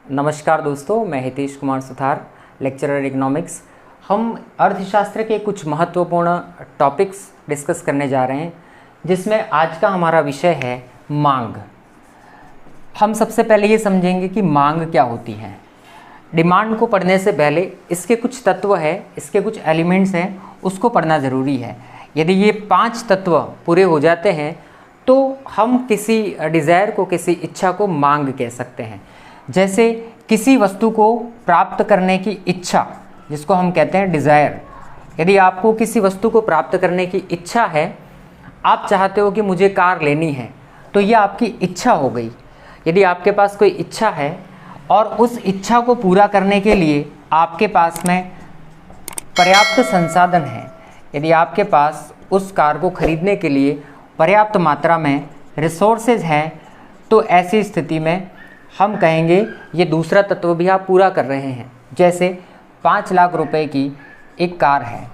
नमस्कार दोस्तों, मैं हितेश कुमार सुथार, लेक्चरर इकोनॉमिक्स। हम अर्थशास्त्र के कुछ महत्वपूर्ण टॉपिक्स डिस्कस करने जा रहे हैं, जिसमें आज का हमारा विषय है मांग। हम सबसे पहले ये समझेंगे कि मांग क्या होती है। डिमांड को पढ़ने से पहले इसके कुछ तत्व है, इसके कुछ एलिमेंट्स हैं, उसको पढ़ना ज़रूरी है। यदि ये 5 तत्व पूरे हो जाते हैं तो हम किसी डिज़ायर को, किसी इच्छा को मांग कह सकते हैं। जैसे किसी वस्तु को प्राप्त करने की इच्छा, जिसको हम कहते हैं डिज़ायर। यदि आपको किसी वस्तु को प्राप्त करने की इच्छा है, आप चाहते हो कि मुझे कार लेनी है, तो यह आपकी इच्छा हो गई। यदि आपके पास कोई इच्छा है और उस इच्छा को पूरा करने के लिए आपके पास में पर्याप्त संसाधन है, यदि आपके पास उस कार को खरीदने के लिए पर्याप्त मात्रा में रिसोर्सेज हैं, तो ऐसी स्थिति में हम कहेंगे ये दूसरा तत्व भी आप पूरा कर रहे हैं। जैसे 5 लाख रुपए की एक कार है,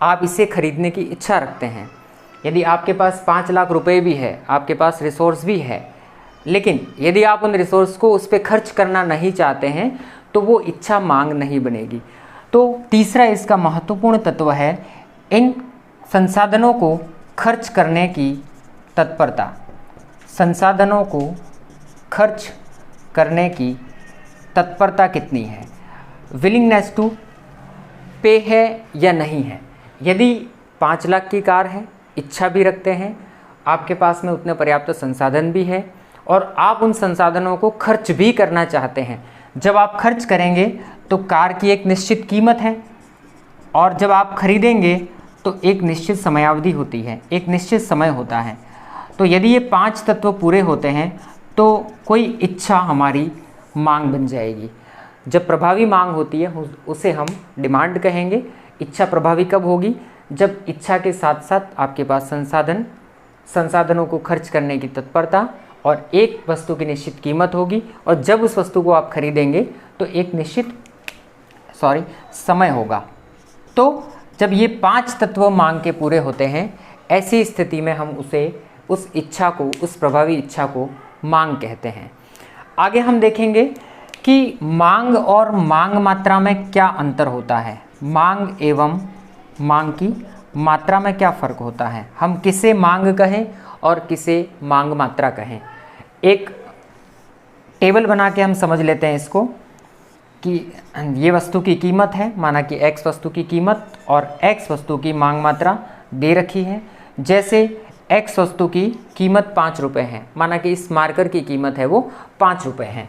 आप इसे खरीदने की इच्छा रखते हैं। यदि आपके पास 5 लाख रुपए भी है, आपके पास रिसोर्स भी है, लेकिन यदि आप उन रिसोर्स को उस पर खर्च करना नहीं चाहते हैं, तो वो इच्छा मांग नहीं बनेगी। तो तीसरा इसका महत्वपूर्ण तत्व है इन संसाधनों को खर्च करने की तत्परता। संसाधनों को खर्च करने की तत्परता कितनी है, विलिंगनेस टू पे है या नहीं है। यदि 5 लाख की कार है, इच्छा भी रखते हैं, आपके पास में उतने पर्याप्त संसाधन भी है और आप उन संसाधनों को खर्च भी करना चाहते हैं। जब आप खर्च करेंगे तो कार की एक निश्चित कीमत है, और जब आप खरीदेंगे तो एक निश्चित समयावधि होती है, एक निश्चित समय होता है। तो यदि ये 5 तत्व पूरे होते हैं तो कोई इच्छा हमारी मांग बन जाएगी। जब प्रभावी मांग होती है उसे हम डिमांड कहेंगे। इच्छा प्रभावी कब होगी? जब इच्छा के साथ साथ आपके पास संसाधनों को खर्च करने की तत्परता और एक वस्तु की निश्चित कीमत होगी, और जब उस वस्तु को आप खरीदेंगे तो एक निश्चित समय होगा। तो जब ये 5 तत्व मांग के पूरे होते हैं, ऐसी स्थिति में हम उस इच्छा को, उस प्रभावी इच्छा को मांग कहते हैं। आगे हम देखेंगे कि मांग और मांग मात्रा में क्या अंतर होता है, मांग एवं मांग की मात्रा में क्या फ़र्क होता है, हम किसे मांग कहें और किसे मांग मात्रा कहें। एक टेबल बना के हम समझ लेते हैं इसको कि ये वस्तु की कीमत है, माना कि x वस्तु की कीमत और x वस्तु की मांग मात्रा दे रखी है। जैसे x वस्तु की कीमत 5 रुपये है, माना कि इस मार्कर की कीमत है वो 5 रुपये है,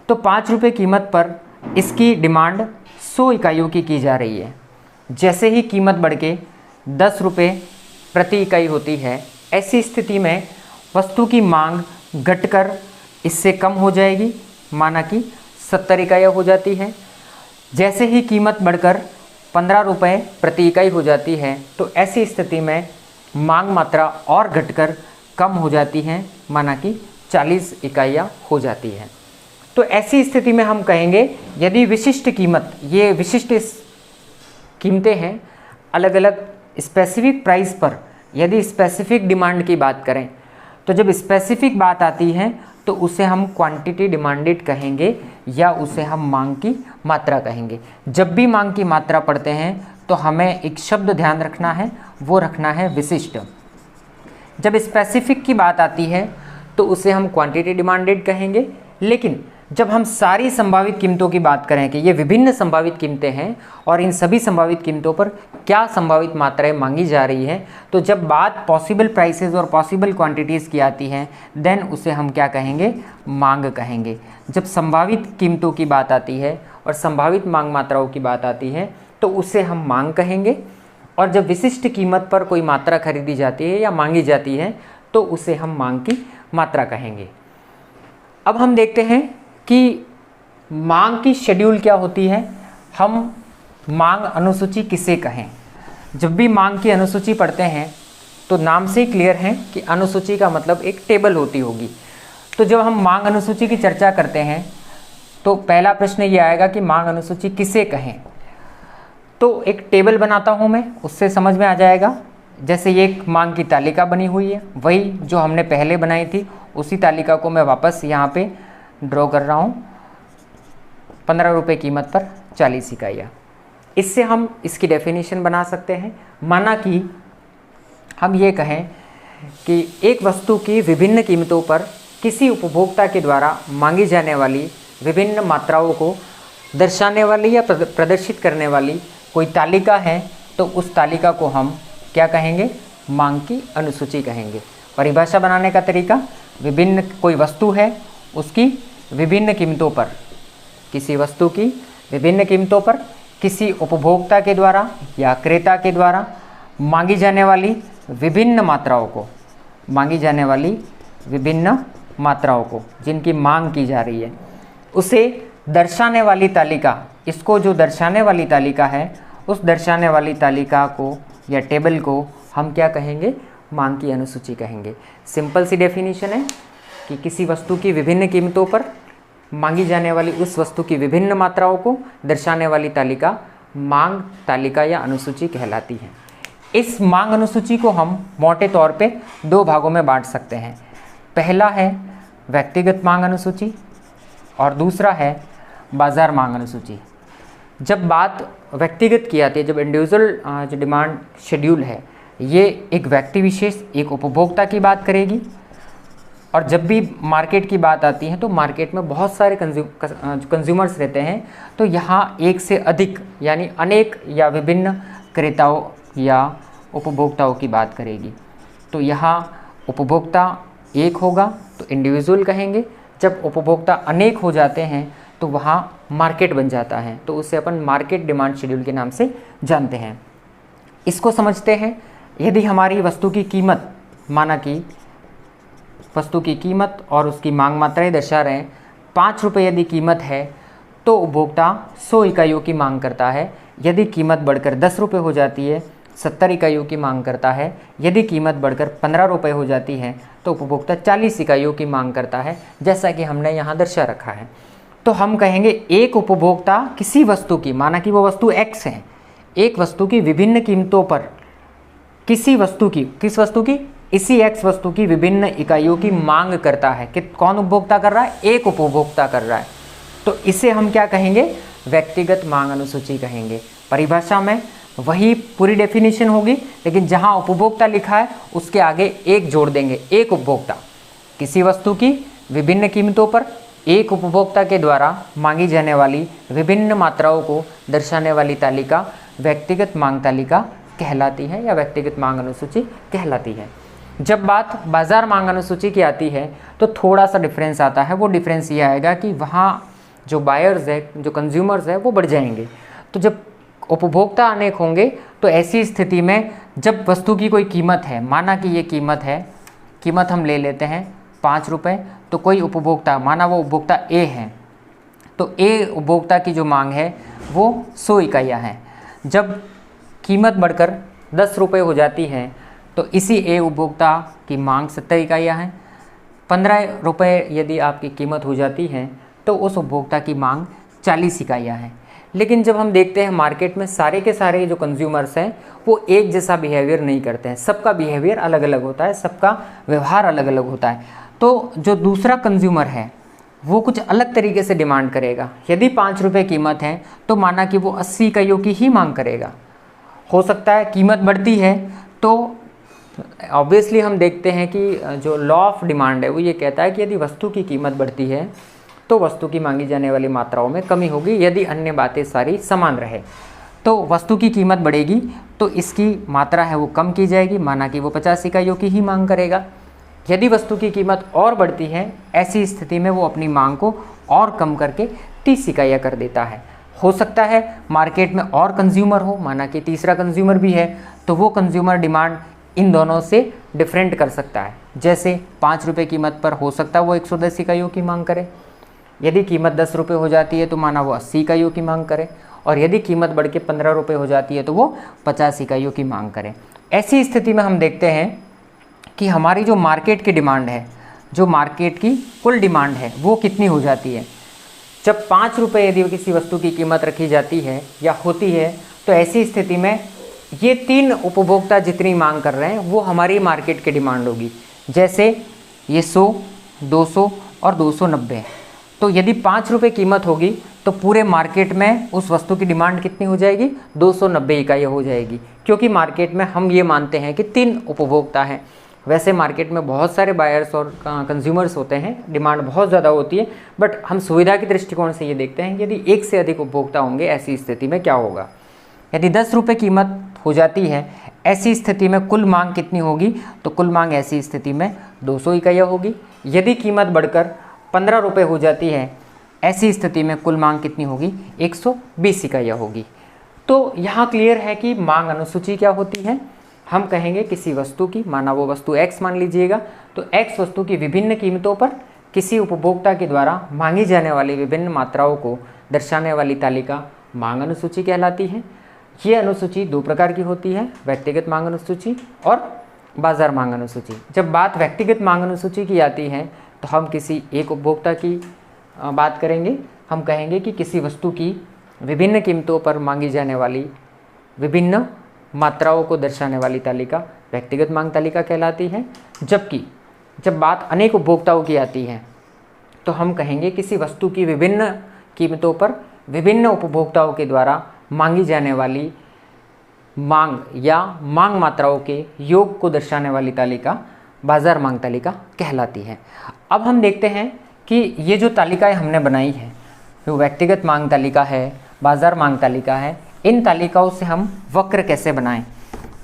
तो 5 रुपये कीमत पर इसकी डिमांड 100 इकाइयों की जा रही है। जैसे ही कीमत बढ़ के 10 रुपये प्रति इकाई होती है, ऐसी स्थिति में वस्तु की मांग घटकर इससे कम हो जाएगी, माना कि 70 इकाइयाँ हो जाती हैं। जैसे ही कीमत बढ़कर 15 रुपये प्रति इकाई हो जाती है, तो ऐसी स्थिति में मांग मात्रा और घटकर कम हो जाती हैं, माना कि 40 इकाइयाँ हो जाती हैं। तो ऐसी स्थिति में हम कहेंगे यदि विशिष्ट कीमत, ये विशिष्ट कीमतें हैं अलग अलग स्पेसिफिक प्राइस पर, यदि स्पेसिफिक डिमांड की बात करें, तो जब स्पेसिफिक बात आती है तो उसे हम क्वांटिटी डिमांडेड कहेंगे या उसे हम मांग की मात्रा कहेंगे। जब भी मांग की मात्रा पढ़ते हैं तो हमें एक शब्द ध्यान रखना है, वो रखना है विशिष्ट। जब स्पेसिफिक की बात आती है तो उसे हम क्वांटिटी डिमांडेड कहेंगे, लेकिन जब हम सारी संभावित कीमतों की बात करें कि ये विभिन्न संभावित कीमतें हैं और इन सभी संभावित कीमतों पर क्या संभावित मात्राएं मांगी जा रही हैं, तो जब बात पॉसिबल प्राइसेस और पॉसिबल क्वांटिटीज़ की आती है, देन उसे हम क्या कहेंगे, मांग कहेंगे। जब संभावित कीमतों की बात आती है और संभावित मांग मात्राओं की बात आती है तो उसे हम मांग कहेंगे, और जब विशिष्ट कीमत पर कोई मात्रा खरीदी जाती है या मांगी जाती है तो उसे हम मांग की मात्रा कहेंगे। अब हम देखते हैं कि मांग की शेड्यूल क्या होती है, हम मांग अनुसूची किसे कहें। जब भी मांग की अनुसूची पढ़ते हैं तो नाम से ही क्लियर है कि अनुसूची का मतलब एक टेबल होती होगी। तो जब हम मांग अनुसूची की चर्चा करते हैं तो पहला प्रश्न ये आएगा कि मांग अनुसूची किसे कहें। तो एक टेबल बनाता हूँ मैं, उससे समझ में आ जाएगा। जैसे ये एक मांग की तालिका बनी हुई है, वही जो हमने पहले बनाई थी, उसी तालिका को मैं वापस यहाँ पे ड्रॉ कर रहा हूँ। 15 रुपये कीमत पर 40 इकाइयाँ। इससे हम इसकी डेफिनेशन बना सकते हैं। माना कि हम ये कहें कि एक वस्तु की विभिन्न कीमतों पर किसी उपभोक्ता के द्वारा मांगी जाने वाली विभिन्न मात्राओं को दर्शाने वाली या प्रदर्शित करने वाली कोई तालिका है, तो उस तालिका को हम क्या कहेंगे? मांग की अनुसूची कहेंगे। परिभाषा बनाने का तरीका, विभिन्न कोई वस्तु है, उसकी विभिन्न कीमतों पर, किसी वस्तु की विभिन्न कीमतों पर किसी उपभोक्ता के द्वारा या क्रेता के द्वारा मांगी जाने वाली विभिन्न मात्राओं को, मांगी जाने वाली विभिन्न मात्राओं को जिनकी मांग की जा रही है, उसे दर्शाने वाली तालिका, इसको जो दर्शाने वाली तालिका है, उस दर्शाने वाली तालिका को या टेबल को हम क्या कहेंगे? मांग की अनुसूची कहेंगे। सिंपल सी डेफिनेशन है कि किसी वस्तु की विभिन्न कीमतों पर मांगी जाने वाली उस वस्तु की विभिन्न मात्राओं को दर्शाने वाली तालिका मांग तालिका या अनुसूची कहलाती है। इस मांग अनुसूची को हम मोटे तौर पे 2 भागों में बांट सकते हैं। पहला है व्यक्तिगत मांग अनुसूची और दूसरा है बाजार मांग अनुसूची। जब बात व्यक्तिगत की आती है, जब इंडिविजुअल जो डिमांड शेड्यूल है, ये एक व्यक्ति विशेष, एक उपभोक्ता की बात करेगी। और जब भी मार्केट की बात आती है तो मार्केट में बहुत सारे कंज्यूमर्स रहते हैं, तो यहाँ एक से अधिक यानी अनेक या विभिन्न क्रेताओं या उपभोक्ताओं की बात करेगी। तो यहाँ उपभोक्ता एक होगा तो इंडिविजुअल कहेंगे। जब उपभोक्ता अनेक हो जाते हैं तो वहाँ मार्केट बन जाता है, तो उसे अपन मार्केट डिमांड शेड्यूल के नाम से जानते हैं। इसको समझते हैं। यदि हमारी वस्तु की कीमत, माना कि वस्तु की कीमत और उसकी मांग मात्राएं दर्शा रहे हैं, 5 रुपये यदि कीमत है तो उपभोक्ता 100 इकाइयों की मांग करता है। यदि कीमत बढ़कर 10 रुपये हो जाती है, 70 इकाइयों की मांग करता है। यदि कीमत बढ़कर 15 रुपये हो जाती है तो उपभोक्ता 40 इकाइयों की मांग करता है, जैसा कि हमने यहाँ दर्शा रखा है। तो हम कहेंगे एक उपभोक्ता किसी वस्तु की, माना कि वो वस्तु X है, एक वस्तु की विभिन्न कीमतों पर किसी वस्तु की, किस वस्तु की? इसी X वस्तु की विभिन्न इकाइयों की मांग करता है। कि कौन उपभोक्ता कर रहा है? एक उपभोक्ता कर रहा है। तो इसे हम क्या कहेंगे? व्यक्तिगत मांग अनुसूची कहेंगे। परिभाषा में वही पूरी डेफिनेशन होगी, लेकिन जहां उपभोक्ता लिखा है उसके आगे एक जोड़ देंगे। एक उपभोक्ता, किसी वस्तु की विभिन्न कीमतों पर एक उपभोक्ता के द्वारा मांगी जाने वाली विभिन्न मात्राओं को दर्शाने वाली तालिका व्यक्तिगत मांग तालिका कहलाती है या व्यक्तिगत मांग अनुसूची कहलाती है। जब बात बाजार मांग अनुसूची की आती है तो थोड़ा सा डिफरेंस आता है। वो डिफरेंस ये आएगा कि वहाँ जो बायर्स है, जो कंज्यूमर्स है, वो बढ़ जाएंगे। तो जब उपभोक्ता अनेक होंगे तो ऐसी स्थिति में जब वस्तु की कोई कीमत है, माना कि ये कीमत है, कीमत हम ले लेते हैं 5 रुपये, तो कोई उपभोक्ता, माना वो उपभोक्ता ए है, तो ए उपभोक्ता की जो मांग है वो 100 इकाइयाँ हैं। जब कीमत बढ़कर 10 रुपये हो जाती है तो इसी ए उपभोक्ता की मांग 70 इकाइयाँ हैं। 15 रुपये यदि आपकी कीमत हो जाती है तो उस उपभोक्ता की मांग 40 इकाइयाँ हैं। लेकिन जब हम देखते हैं मार्केट में सारे के सारे जो कंज्यूमर्स हैं वो एक जैसा बिहेवियर नहीं करते हैं, सबका बिहेवियर अलग अलग होता है, सबका व्यवहार अलग अलग होता है। तो जो दूसरा कंज्यूमर है वो कुछ अलग तरीके से डिमांड करेगा। यदि 5 रुपये कीमत है तो माना कि वो 80 इकाइयों की ही मांग करेगा। हो सकता है कीमत बढ़ती है तो ऑब्वियसली हम देखते हैं कि जो लॉ ऑफ डिमांड है वो ये कहता है कि यदि वस्तु की कीमत बढ़ती है तो वस्तु की मांगी जाने वाली मात्राओं में कमी होगी, यदि अन्य बातें सारी समान रहे। तो वस्तु की कीमत बढ़ेगी तो इसकी मात्रा है वो कम की जाएगी, माना कि वो 50 इकाइयों की ही मांग करेगा। यदि वस्तु की कीमत और बढ़ती है, ऐसी स्थिति में वो अपनी मांग को और कम करके 30 इकाइयाँ कर देता है। हो सकता है मार्केट में और कंज्यूमर हो, माना कि तीसरा कंज्यूमर भी है, तो वो कंज्यूमर डिमांड इन दोनों से डिफरेंट कर सकता है। जैसे 5 रुपये कीमत पर हो सकता है वो 110 इकाइयों की मांग करे। यदि कीमत 10 रुपये हो जाती है तो माना वो 80 इकाइयों की मांग करे, और यदि कीमत बढ़ के 15 रुपये हो जाती है तो वो 50 इकाइयों की मांग करे। ऐसी स्थिति में हम देखते हैं कि हमारी जो मार्केट की डिमांड है, जो मार्केट की कुल डिमांड है, वो कितनी हो जाती है। जब 5 रुपये यदि किसी वस्तु की कीमत रखी जाती है या होती है तो ऐसी स्थिति में ये 3 उपभोक्ता जितनी मांग कर रहे हैं वो हमारी मार्केट की डिमांड होगी। जैसे ये 100, 200 और 290। तो यदि 5 रुपये कीमत होगी तो पूरे मार्केट में उस वस्तु की डिमांड कितनी हो जाएगी? 290 इकाइयाँ हो जाएगी, क्योंकि मार्केट में हम ये मानते हैं कि 3 उपभोक्ता हैं। वैसे मार्केट में बहुत सारे बायर्स और कंज्यूमर्स होते हैं, डिमांड बहुत ज़्यादा होती है, बट हम सुविधा के दृष्टिकोण से ये देखते हैं कि यदि 1 से अधिक उपभोक्ता होंगे ऐसी स्थिति में क्या होगा। यदि 10 रुपये कीमत हो जाती है ऐसी स्थिति में कुल मांग कितनी होगी? तो कुल मांग ऐसी स्थिति में 200 इकाइयाँ होगी। यदि कीमत बढ़कर 15 रुपये हो जाती है ऐसी स्थिति में कुल मांग कितनी होगी? 120 इकाइयाँ होगी। तो यहाँ क्लियर है कि मांग अनुसूची क्या होती है। हम कहेंगे किसी वस्तु की, माना वो वस्तु X मान लीजिएगा, तो X वस्तु की विभिन्न कीमतों पर किसी उपभोक्ता के द्वारा मांगी जाने वाली विभिन्न मात्राओं को दर्शाने वाली तालिका मांग अनुसूची कहलाती है। ये अनुसूची 2 प्रकार की होती है, व्यक्तिगत मांग अनुसूची और बाजार मांग अनुसूची। जब बात व्यक्तिगत मांग अनुसूची की आती है तो हम किसी एक उपभोक्ता की बात करेंगे। हम कहेंगे कि किसी वस्तु की विभिन्न कीमतों पर मांगी जाने वाली विभिन्न मात्राओं को दर्शाने वाली तालिका व्यक्तिगत मांग तालिका कहलाती है। जबकि जब बात अनेक उपभोक्ताओं की आती है तो हम कहेंगे किसी वस्तु की विभिन्न कीमतों पर विभिन्न उपभोक्ताओं के द्वारा मांगी जाने वाली मांग या मांग मात्राओं के योग को दर्शाने वाली तालिका बाजार मांग तालिका कहलाती है। अब हम देखते हैं कि ये जो तालिकाएं हमने बनाई हैं, जो व्यक्तिगत मांग तालिका है, बाजार मांग तालिका है, इन तालिकाओं से हम वक्र कैसे बनाएं।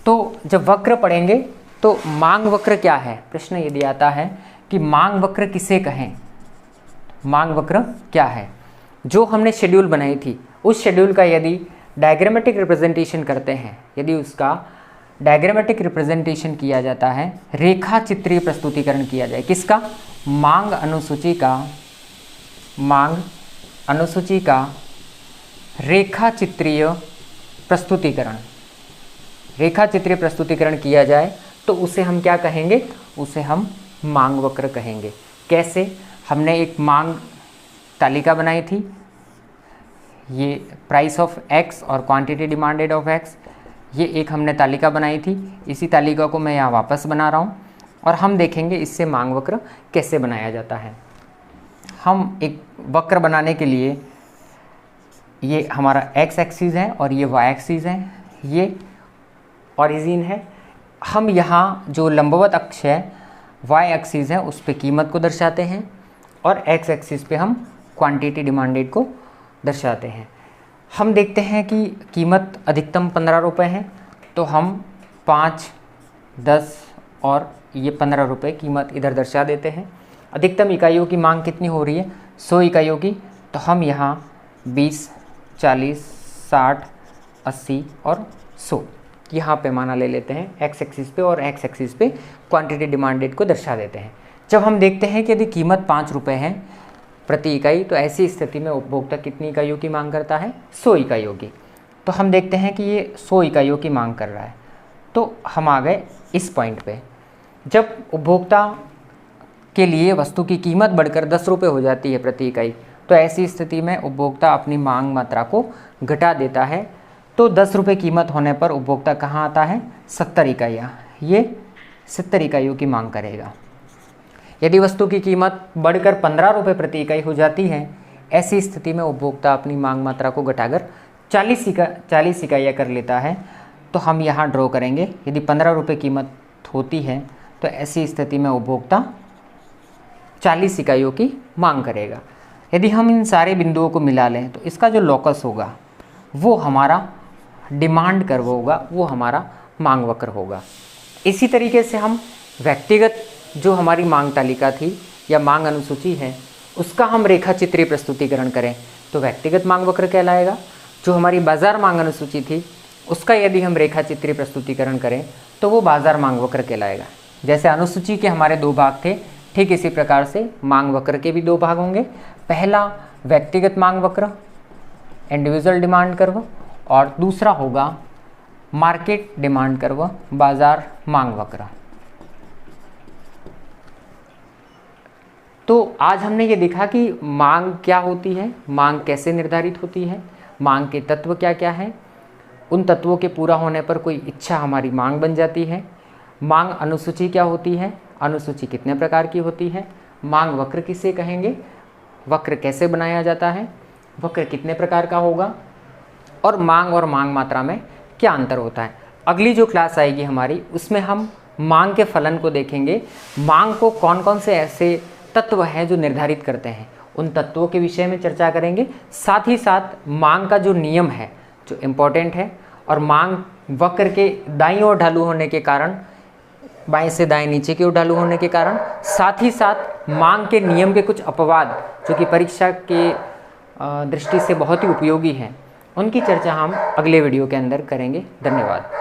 तो जब वक्र पढ़ेंगे तो मांग वक्र क्या है, प्रश्न यदि आता है कि मांग वक्र किसे कहें, मांग वक्र क्या है। जो हमने शेड्यूल बनाई थी उस शेड्यूल का यदि डायग्रामेटिक रिप्रेजेंटेशन करते हैं, यदि उसका डायग्रामेटिक रिप्रेजेंटेशन किया जाता है, रेखा चित्रीय प्रस्तुतिकरण किया जाए, किसका? मांग अनुसूची का, मांग अनुसूची का रेखा चित्रीय प्रस्तुतिकरण, रेखा चित्रीय प्रस्तुतिकरण किया जाए तो उसे हम क्या कहेंगे? उसे हम मांग वक्र कहेंगे। कैसे? हमने एक मांग तालिका बनाई थी, ये प्राइस ऑफ X और क्वांटिटी डिमांडेड ऑफ X, ये एक हमने तालिका बनाई थी। इसी तालिका को मैं यहाँ वापस बना रहा हूँ और हम देखेंगे इससे मांग वक्र कैसे बनाया जाता है। हम एक वक्र बनाने के लिए, ये हमारा X एक्सिस है और ये Y एक्सिस है, ये ओरिजिन है। हम यहाँ जो लंबवत अक्ष है Y एक्सिस है उस पे कीमत को दर्शाते हैं और X एक्सिस पे हम क्वांटिटी डिमांडेड को दर्शाते हैं। हम देखते हैं कि कीमत अधिकतम 15 रुपये है, तो हम 5, 10 और ये 15 रुपये कीमत इधर दर्शा देते हैं। अधिकतम इकाइयों की मांग कितनी हो रही है? 100 इकाइयों की, तो हम यहाँ 20, 40, 60, 80 और 100 यहाँ पैमाना ले लेते हैं X एक्सिस पे और X एक्सिस पे क्वांटिटी डिमांडेड को दर्शा देते हैं। जब हम देखते हैं कि यदि कीमत 5 रुपये है प्रति इकाई, तो ऐसी स्थिति में उपभोक्ता कितनी इकाइयों की मांग करता है? 100 इकाइयों की। तो हम देखते हैं कि ये 100 इकाइयों की मांग कर रहा है, तो हम आ गए इस पॉइंट पे। जब उपभोक्ता के लिए वस्तु की कीमत बढ़कर 10 रुपये हो जाती है प्रति इकाई, तो ऐसी स्थिति में उपभोक्ता अपनी मांग मात्रा को घटा देता है। तो 10 रुपये कीमत होने पर उपभोक्ता कहाँ आता है? 70 इकाइयाँ, ये 70 इकाइयों की मांग करेगा। यदि वस्तु की कीमत बढ़कर 15 रुपये प्रति इकाई हो जाती है, ऐसी स्थिति में उपभोक्ता अपनी मांग मात्रा को घटाकर 40 इकाइयाँ कर लेता है। तो हम यहाँ ड्रॉ करेंगे, यदि 15 रुपये कीमत होती है तो ऐसी स्थिति में उपभोक्ता 40 इकाइयों की मांग करेगा। यदि हम इन सारे बिंदुओं को मिला लें तो इसका जो लोकस होगा वो हमारा डिमांड कर्व होगा, वो हमारा मांग वक्र होगा। इसी तरीके से हम व्यक्तिगत जो हमारी मांग तालिका थी या मांग अनुसूची है उसका हम रेखा चित्रीय प्रस्तुतिकरण करें तो व्यक्तिगत मांग वक्र कहलाएगा। जो हमारी बाजार मांग अनुसूची थी उसका यदि हम रेखा चित्रीय प्रस्तुतिकरण करें तो वो बाजार मांग वक्र कहलाएगा। जैसे अनुसूची के हमारे 2 भाग थे, ठीक इसी प्रकार से मांग वक्र के भी 2 भाग होंगे। पहला व्यक्तिगत मांग वक्र, इंडिविजुअल डिमांड कर्व, और दूसरा होगा मार्केट डिमांड कर्व, बाजार मांग वक्र। तो आज हमने ये देखा कि मांग क्या होती है, मांग कैसे निर्धारित होती है, मांग के तत्व क्या क्या हैं, उन तत्वों के पूरा होने पर कोई इच्छा हमारी मांग बन जाती है। मांग अनुसूची क्या होती है, अनुसूची कितने प्रकार की होती है, मांग वक्र किसे कहेंगे, वक्र कैसे बनाया जाता है, वक्र कितने प्रकार का होगा और मांग मात्रा में क्या अंतर होता है। अगली जो क्लास आएगी हमारी उसमें हम मांग के फलन को देखेंगे। मांग को कौन कौन से ऐसे तत्व हैं जो निर्धारित करते हैं, उन तत्वों के विषय में चर्चा करेंगे। साथ ही साथ मांग का जो नियम है जो इम्पोर्टेंट है, और मांग वक्र के दाईं ओर ढालू होने के कारण, बाएं से दाएं नीचे की ओर ढालू होने के कारण, साथ ही साथ मांग के नियम के कुछ अपवाद जो कि परीक्षा के दृष्टि से बहुत ही उपयोगी हैं, उनकी चर्चा हम अगले वीडियो के अंदर करेंगे। धन्यवाद।